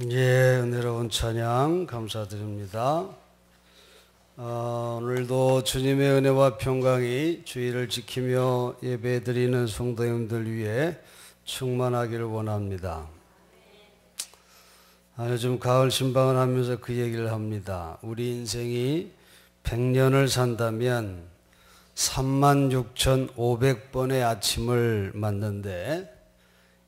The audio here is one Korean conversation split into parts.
예, 은혜로운 찬양 감사드립니다. 오늘도 주님의 은혜와 평강이 주의를 지키며 예배드리는 성도님들 위해 충만하기를 원합니다. 요즘 가을 신방을 하면서 그 얘기를 합니다. 우리 인생이 100년을 산다면 36,500번의 아침을 맞는데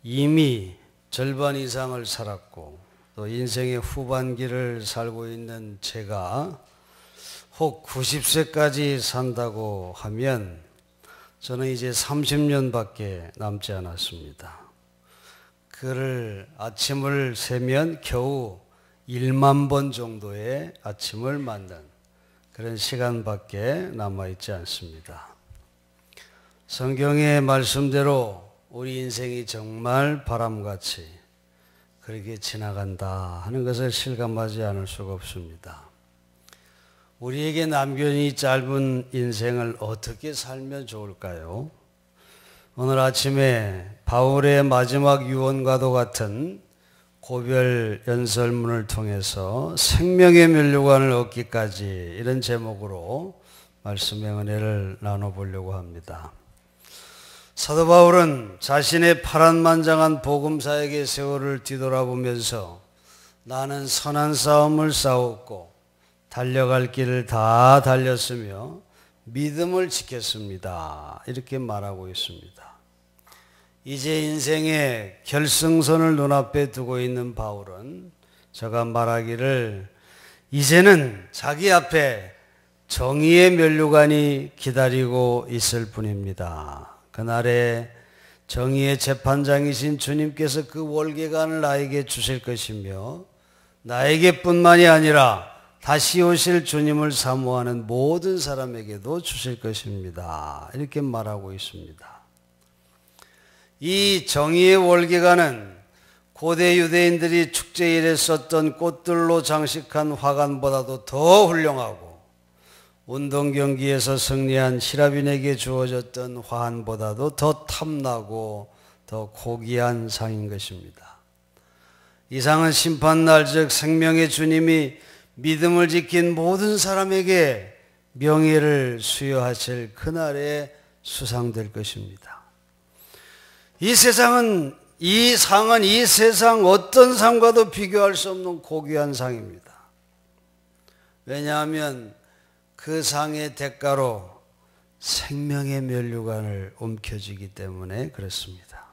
이미 절반 이상을 살았고 또 인생의 후반기를 살고 있는 제가 혹 90세까지 산다고 하면 저는 이제 30년밖에 남지 않았습니다. 그를 아침을 세면 겨우 1만 번 정도의 아침을 맞는 그런 시간밖에 남아있지 않습니다. 성경의 말씀대로 우리 인생이 정말 바람같이 그렇게 지나간다 하는 것을 실감하지 않을 수가 없습니다. 우리에게 남겨진 짧은 인생을 어떻게 살면 좋을까요? 오늘 아침에 바울의 마지막 유언과도 같은 고별 연설문을 통해서 생명의 면류관을 얻기까지 이런 제목으로 말씀의 은혜를 나눠보려고 합니다. 사도 바울은 자신의 파란만장한 복음사역의 세월을 뒤돌아보면서 나는 선한 싸움을 싸웠고 달려갈 길을 다 달렸으며 믿음을 지켰습니다. 이렇게 말하고 있습니다. 이제 인생의 결승선을 눈앞에 두고 있는 바울은 저가 말하기를 이제는 자기 앞에 정의의 면류관이 기다리고 있을 뿐입니다. 그날에 정의의 재판장이신 주님께서 그 월계관을 나에게 주실 것이며 나에게뿐만이 아니라 다시 오실 주님을 사모하는 모든 사람에게도 주실 것입니다. 이렇게 말하고 있습니다. 이 정의의 월계관은 고대 유대인들이 축제일에 썼던 꽃들로 장식한 화관보다도 더 훌륭하고 운동 경기에서 승리한 시라빈에게 주어졌던 화환보다도 더 탐나고 더 고귀한 상인 것입니다. 이 상은 심판날 즉 생명의 주님이 믿음을 지킨 모든 사람에게 명예를 수여하실 그날에 수상될 것입니다. 이 상은 이 세상 어떤 상과도 비교할 수 없는 고귀한 상입니다. 왜냐하면 그 상의 대가로 생명의 면류관을 움켜쥐기 때문에 그렇습니다.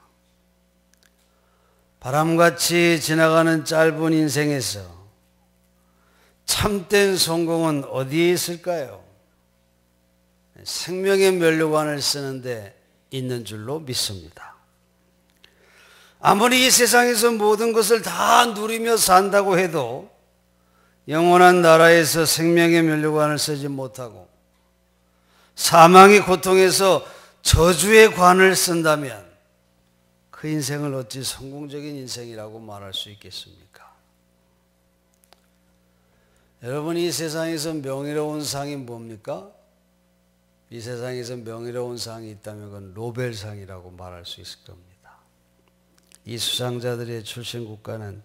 바람같이 지나가는 짧은 인생에서 참된 성공은 어디에 있을까요? 생명의 면류관을 쓰는데 있는 줄로 믿습니다. 아무리 이 세상에서 모든 것을 다 누리며 산다고 해도 영원한 나라에서 생명의 면류관을 쓰지 못하고 사망의 고통에서 저주의 관을 쓴다면 그 인생을 어찌 성공적인 인생이라고 말할 수 있겠습니까? 여러분, 이 세상에서 명예로운 상이 뭡니까? 이 세상에서 명예로운 상이 있다면 그건 노벨상이라고 말할 수 있을 겁니다. 이 수상자들의 출신 국가는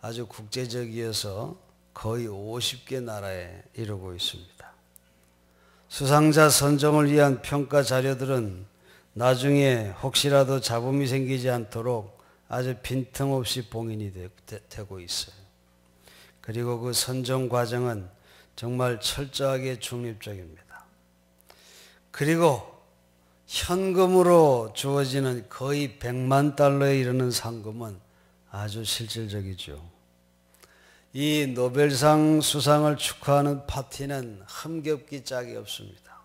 아주 국제적이어서 거의 50개 나라에 이르고 있습니다. 수상자 선정을 위한 평가 자료들은 나중에 혹시라도 잡음이 생기지 않도록 아주 빈틈없이 봉인이 되고 있어요. 그리고 그 선정 과정은 정말 철저하게 중립적입니다. 그리고 현금으로 주어지는 거의 100만 달러에 이르는 상금은 아주 실질적이죠. 이 노벨상 수상을 축하하는 파티는 흠겹기 짝이 없습니다.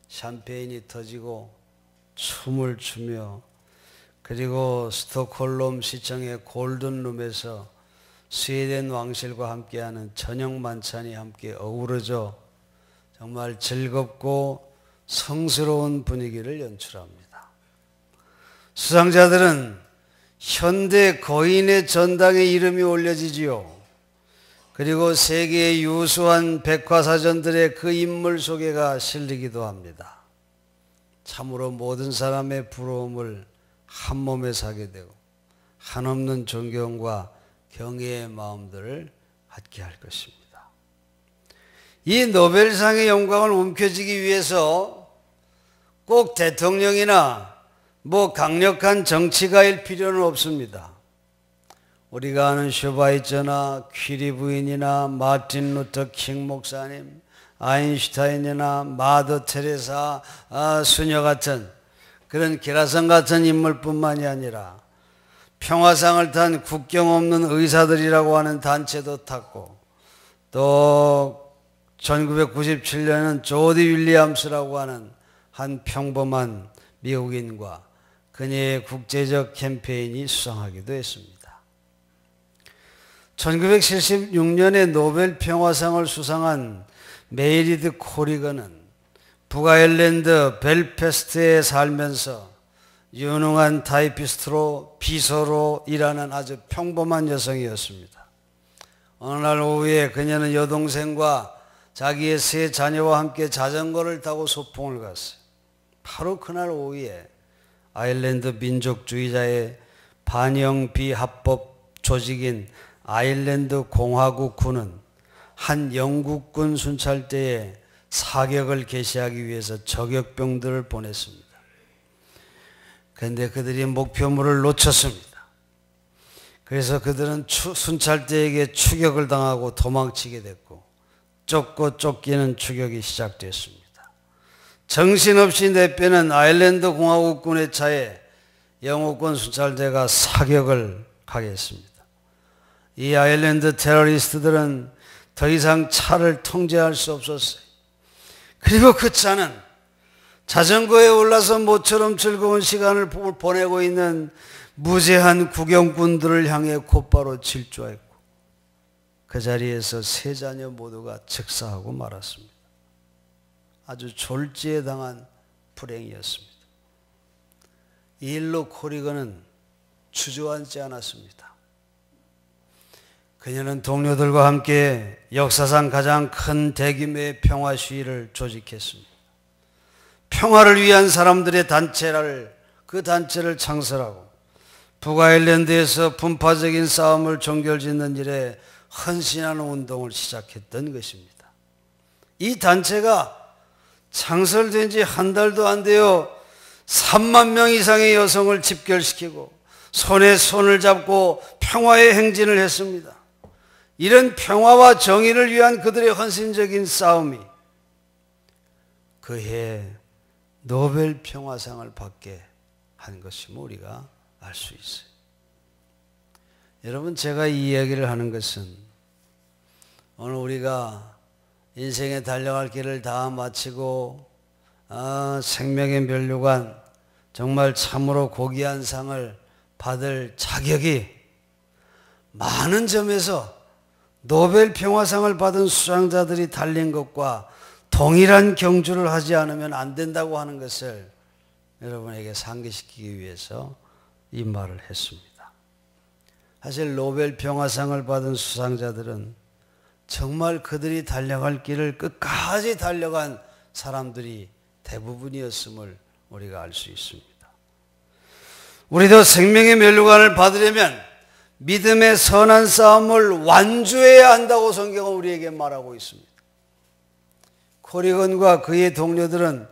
샴페인이 터지고 춤을 추며 그리고 스톡홀름 시청의 골든룸에서 스웨덴 왕실과 함께하는 저녁 만찬이 함께 어우러져 정말 즐겁고 성스러운 분위기를 연출합니다. 수상자들은 현대 거인의 전당에 이름이 올려지지요. 그리고 세계의 유수한 백화사전들의 그 인물 소개가 실리기도 합니다. 참으로 모든 사람의 부러움을 한 몸에 사게 되고 한없는 존경과 경애의 마음들을 갖게 할 것입니다. 이 노벨상의 영광을 움켜쥐기 위해서 꼭 대통령이나 강력한 정치가일 필요는 없습니다. 우리가 아는 슈바이처나 퀴리 부인이나 마틴 루터 킹 목사님, 아인슈타인이나 마더 테레사 수녀 같은 그런 기라성 같은 인물뿐만이 아니라 평화상을 탄 국경 없는 의사들이라고 하는 단체도 탔고, 또 1997년에는 조디 윌리엄스라고 하는 한 평범한 미국인과 그녀의 국제적 캠페인이 수상하기도 했습니다. 1976년에 노벨 평화상을 수상한 메이리드 코리건은 북아일랜드 벨패스트에 살면서 유능한 타이피스트로 비서로 일하는 아주 평범한 여성이었습니다. 어느 날 오후에 그녀는 여동생과 자기의 세 자녀와 함께 자전거를 타고 소풍을 갔어요. 바로 그날 오후에 아일랜드 민족주의자의 반영 비합법 조직인 아일랜드 공화국군은 한 영국군 순찰대에 사격을 개시하기 위해서 저격병들을 보냈습니다. 그런데 그들이 목표물을 놓쳤습니다. 그래서 그들은 순찰대에게 추격을 당하고 도망치게 됐고, 쫓고 쫓기는 추격이 시작됐습니다. 정신없이 내빼는 아일랜드 공화국군의 차에 영국군 순찰대가 사격을 가했습니다. 이 아일랜드 테러리스트들은 더 이상 차를 통제할 수 없었어요. 그리고 그 차는 자전거에 올라서 모처럼 즐거운 시간을 보내고 있는 무죄한 구경꾼들을 향해 곧바로 질주했고, 그 자리에서 세 자녀 모두가 즉사하고 말았습니다. 아주 졸지에 당한 불행이었습니다. 이 일로 코리건은 주저앉지 않았습니다. 그녀는 동료들과 함께 역사상 가장 큰 대규모의 평화 시위를 조직했습니다. 평화를 위한 사람들의 그 단체를 창설하고 북아일랜드에서 분파적인 싸움을 종결짓는 일에 헌신하는 운동을 시작했던 것입니다. 이 단체가 창설된 지 한 달도 안 되어 3만 명 이상의 여성을 집결시키고 손에 손을 잡고 평화의 행진을 했습니다. 이런 평화와 정의를 위한 그들의 헌신적인 싸움이 그해 노벨 평화상을 받게 한 것임을 우리가 알 수 있어요. 여러분, 제가 이 이야기를 하는 것은 오늘 우리가 인생에 달려갈 길을 다 마치고 생명의 면류관, 정말 참으로 고귀한 상을 받을 자격이 많은 점에서 노벨 평화상을 받은 수상자들이 달린 것과 동일한 경주를 하지 않으면 안 된다고 하는 것을 여러분에게 상기시키기 위해서 이 말을 했습니다. 사실 노벨 평화상을 받은 수상자들은 정말 그들이 달려갈 길을 끝까지 달려간 사람들이 대부분이었음을 우리가 알 수 있습니다. 우리도 생명의 면류관을 받으려면 믿음의 선한 싸움을 완주해야 한다고 성경은 우리에게 말하고 있습니다. 코리건과 그의 동료들은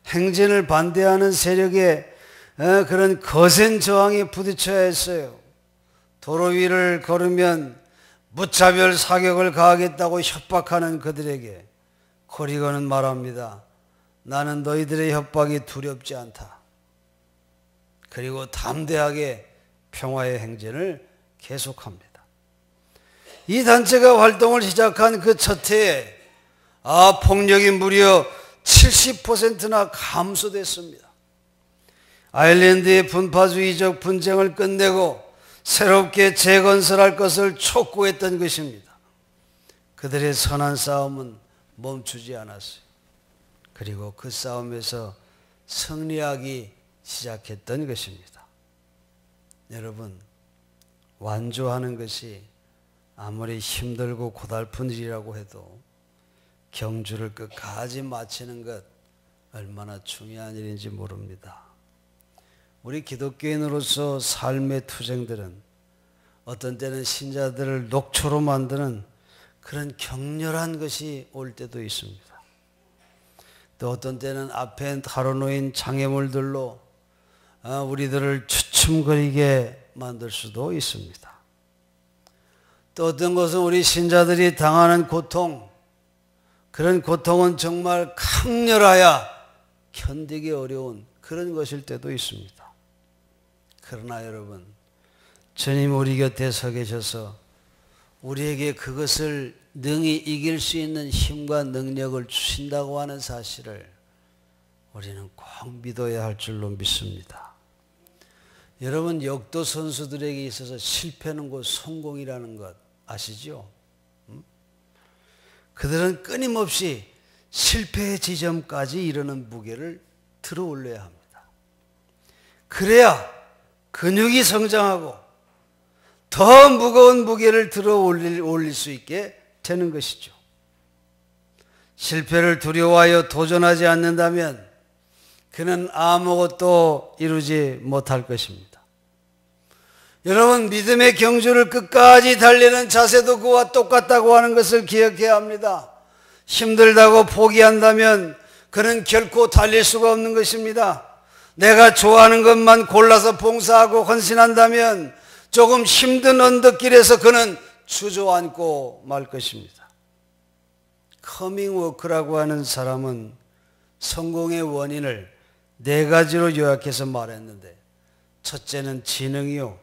행진을 반대하는 세력의 그런 거센 저항에 부딪혀야 했어요. 도로 위를 걸으면 무차별 사격을 가하겠다고 협박하는 그들에게 코리건은 말합니다. 나는 너희들의 협박이 두렵지 않다. 그리고 담대하게 평화의 행진을 계속합니다. 이 단체가 활동을 시작한 그 첫 해에 폭력이 무려 70%나 감소됐습니다. 아일랜드의 분파주의적 분쟁을 끝내고 새롭게 재건설할 것을 촉구했던 것입니다. 그들의 선한 싸움은 멈추지 않았어요. 그리고 그 싸움에서 승리하기 시작했던 것입니다. 여러분, 완주하는 것이 아무리 힘들고 고달픈 일이라고 해도 경주를 끝까지 마치는 것 얼마나 중요한 일인지 모릅니다. 우리 기독교인으로서 삶의 투쟁들은 어떤 때는 신자들을 녹초로 만드는 그런 격렬한 것이 올 때도 있습니다. 또 어떤 때는 앞에 가로놓인 장애물들로 우리들을 주춤거리게 만들 수도 있습니다. 또 어떤 것은 우리 신자들이 당하는 고통, 그런 고통은 정말 강렬하여 견디기 어려운 그런 것일 때도 있습니다. 그러나 여러분, 주님 우리 곁에 서 계셔서 우리에게 그것을 능히 이길 수 있는 힘과 능력을 주신다고 하는 사실을 우리는 꼭 믿어야 할 줄로 믿습니다. 여러분, 역도 선수들에게 있어서 실패는 곧 성공이라는 것 아시죠? 그들은 끊임없이 실패의 지점까지 이르는 무게를 들어 올려야 합니다. 그래야 근육이 성장하고 더 무거운 무게를 들어 올릴 수 있게 되는 것이죠. 실패를 두려워하여 도전하지 않는다면 그는 아무것도 이루지 못할 것입니다. 여러분, 믿음의 경주를 끝까지 달리는 자세도 그와 똑같다고 하는 것을 기억해야 합니다. 힘들다고 포기한다면 그는 결코 달릴 수가 없는 것입니다. 내가 좋아하는 것만 골라서 봉사하고 헌신한다면 조금 힘든 언덕길에서 그는 주저앉고 말 것입니다. 커밍워크라고 하는 사람은 성공의 원인을 4가지로 요약해서 말했는데, 첫째는 지능이요,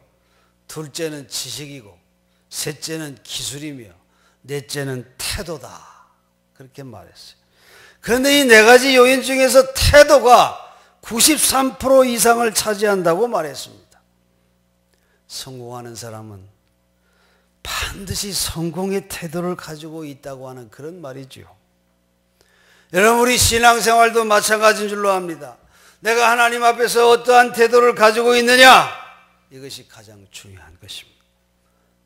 둘째는 지식이고, 셋째는 기술이며, 넷째는 태도다, 그렇게 말했어요. 그런데 이 4가지 요인 중에서 태도가 93% 이상을 차지한다고 말했습니다. 성공하는 사람은 반드시 성공의 태도를 가지고 있다고 하는 그런 말이죠. 여러분, 우리 신앙생활도 마찬가지인 줄로 압니다. 내가 하나님 앞에서 어떠한 태도를 가지고 있느냐, 이것이 가장 중요한 것입니다.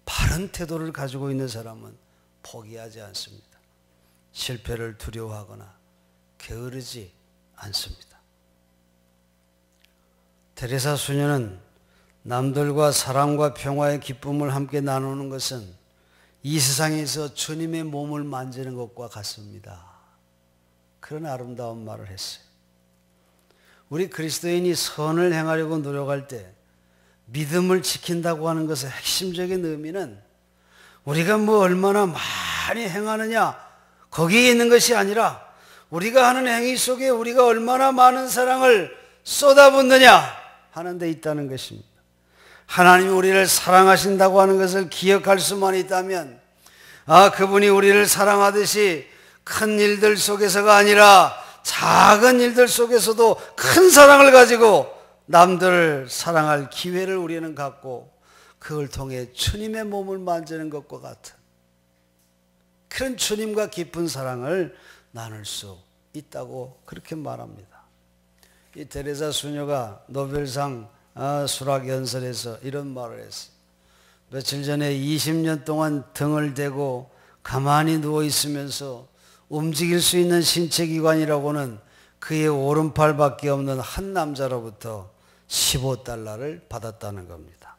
바른 태도를 가지고 있는 사람은 포기하지 않습니다. 실패를 두려워하거나 게으르지 않습니다. 테레사 수녀는 남들과 사랑과 평화의 기쁨을 함께 나누는 것은 이 세상에서 주님의 몸을 만지는 것과 같습니다. 그런 아름다운 말을 했어요. 우리 그리스도인이 선을 행하려고 노력할 때 믿음을 지킨다고 하는 것의 핵심적인 의미는 우리가 뭐 얼마나 많이 행하느냐, 거기에 있는 것이 아니라 우리가 하는 행위 속에 우리가 얼마나 많은 사랑을 쏟아붓느냐 하는 데 있다는 것입니다. 하나님이 우리를 사랑하신다고 하는 것을 기억할 수만 있다면, 그분이 우리를 사랑하듯이 큰 일들 속에서가 아니라 작은 일들 속에서도 큰 사랑을 가지고 남들을 사랑할 기회를 우리는 갖고 그걸 통해 주님의 몸을 만지는 것과 같은 그런 주님과 깊은 사랑을 나눌 수 있다고 그렇게 말합니다. 이 테레사 수녀가 노벨상 수락연설에서 이런 말을 했어요. 며칠 전에 20년 동안 등을 대고 가만히 누워 있으면서 움직일 수 있는 신체기관이라고는 그의 오른팔밖에 없는 한 남자로부터 $15를 받았다는 겁니다.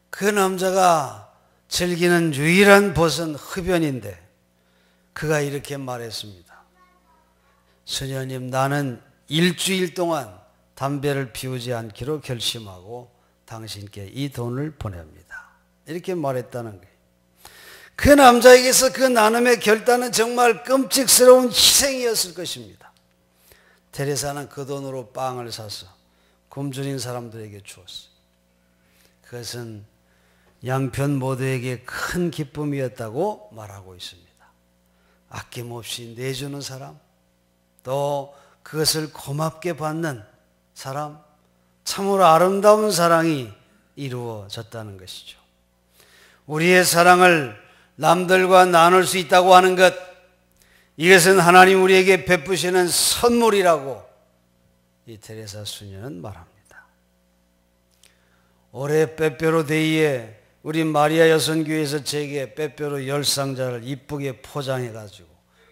그 남자가 즐기는 유일한 벗은 흡연인데 그가 이렇게 말했습니다. 수녀님, 나는 일주일 동안 담배를 피우지 않기로 결심하고 당신께 이 돈을 보냅니다. 이렇게 말했다는 거예요. 그 남자에게서 그 나눔의 결단은 정말 끔찍스러운 희생이었을 것입니다. 테레사는 그 돈으로 빵을 사서 굶주린 사람들에게 주었어요. 그것은 양편 모두에게 큰 기쁨이었다고 말하고 있습니다. 아낌없이 내주는 사람, 또 그것을 고맙게 받는 사람, 참으로 아름다운 사랑이 이루어졌다는 것이죠. 우리의 사랑을 남들과 나눌 수 있다고 하는 것, 이것은 하나님 우리에게 베푸시는 선물이라고 이 테레사 수녀는 말합니다. 올해 빼빼로 데이에 우리 마리아 여선교회에서 제게 빼빼로 10상자를 이쁘게 포장해가지고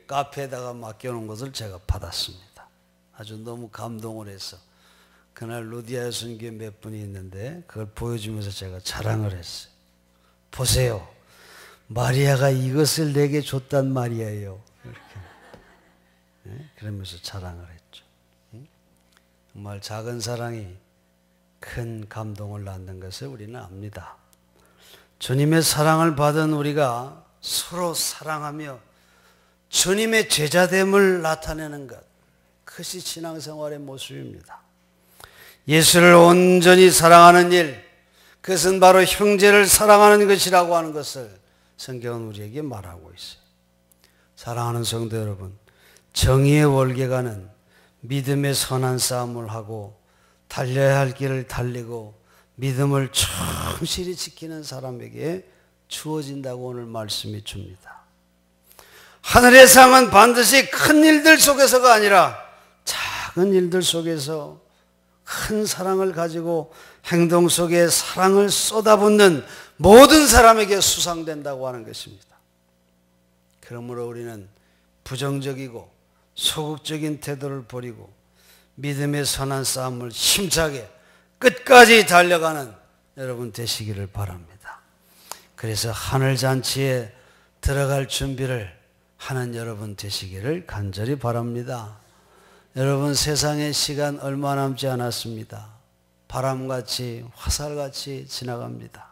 카페에다가 맡겨놓은 것을 제가 받았습니다. 아주 너무 감동을 해서 그날 루디아 여선교회 몇 분이 있는데 그걸 보여주면서 제가 자랑을 했어요. 보세요. 마리아가 이것을 내게 줬단 말이에요. 이렇게. 네? 그러면서 자랑을 했죠. 정말 작은 사랑이 큰 감동을 낳는 것을 우리는 압니다. 주님의 사랑을 받은 우리가 서로 사랑하며 주님의 제자됨을 나타내는 것, 그것이 신앙생활의 모습입니다. 예수를 온전히 사랑하는 일, 그것은 바로 형제를 사랑하는 것이라고 하는 것을 성경은 우리에게 말하고 있어요. 사랑하는 성도 여러분, 정의의 월계가는 믿음의 선한 싸움을 하고 달려야 할 길을 달리고 믿음을 충실히 지키는 사람에게 주어진다고 오늘 말씀이 줍니다. 하늘의 상은 반드시 큰 일들 속에서가 아니라 작은 일들 속에서 큰 사랑을 가지고 행동 속에 사랑을 쏟아붓는 모든 사람에게 수상된다고 하는 것입니다. 그러므로 우리는 부정적이고 소극적인 태도를 버리고 믿음의 선한 싸움을 힘차게 끝까지 달려가는 여러분 되시기를 바랍니다. 그래서 하늘잔치에 들어갈 준비를 하는 여러분 되시기를 간절히 바랍니다. 여러분, 세상의 시간 얼마 남지 않았습니다. 바람같이 화살같이 지나갑니다.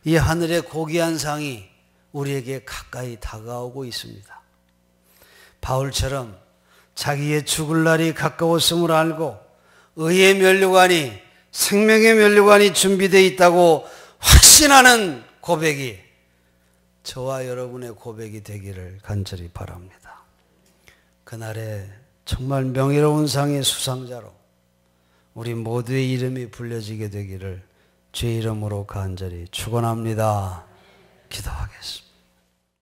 이 하늘의 고귀한 상이 우리에게 가까이 다가오고 있습니다. 바울처럼 자기의 죽을 날이 가까웠음을 알고 의의 면류관이, 생명의 면류관이 준비되어 있다고 확신하는 고백이 저와 여러분의 고백이 되기를 간절히 바랍니다. 그날에 정말 명예로운 상의 수상자로 우리 모두의 이름이 불려지게 되기를 주의 이름으로 간절히 축원합니다. 기도하겠습니다.